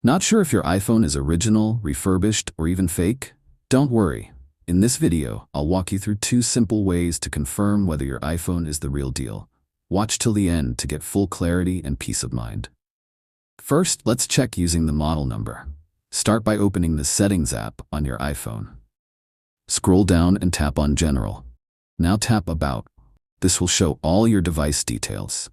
Not sure if your iPhone is original, refurbished, or even fake? Don't worry. In this video, I'll walk you through 2 simple ways to confirm whether your iPhone is the real deal. Watch till the end to get full clarity and peace of mind. First, let's check using the model number. Start by opening the Settings app on your iPhone. Scroll down and tap on General. Now tap About. This will show all your device details.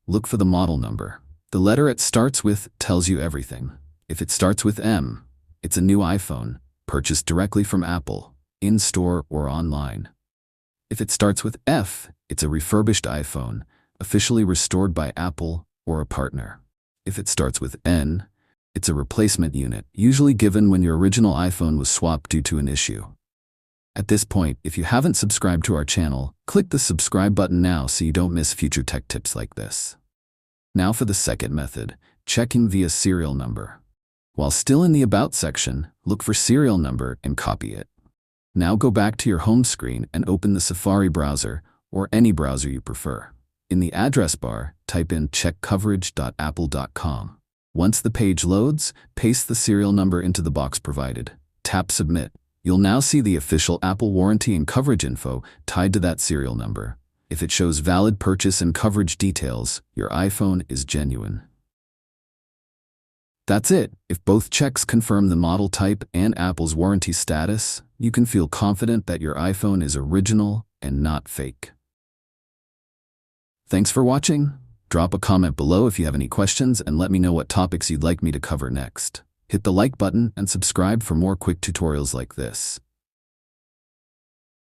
Look for the model number. The letter it starts with tells you everything. If it starts with M, it's a new iPhone, purchased directly from Apple, in-store or online. If it starts with F, it's a refurbished iPhone, officially restored by Apple or a partner. If it starts with N, it's a replacement unit, usually given when your original iPhone was swapped due to an issue. At this point, if you haven't subscribed to our channel, click the subscribe button now so you don't miss future tech tips like this. Now for the second method, checking via serial number. While still in the About section, look for serial number and copy it. Now go back to your home screen and open the Safari browser or any browser you prefer. In the address bar, type in checkcoverage.apple.com. Once the page loads, paste the serial number into the box provided. Tap Submit. You'll now see the official Apple warranty and coverage info tied to that serial number. If it shows valid purchase and coverage details, your iPhone is genuine. That's it. If both checks confirm the model type and Apple's warranty status, you can feel confident that your iPhone is original and not fake. Thanks for watching. Drop a comment below if you have any questions and let me know what topics you'd like me to cover next. Hit the like button and subscribe for more quick tutorials like this.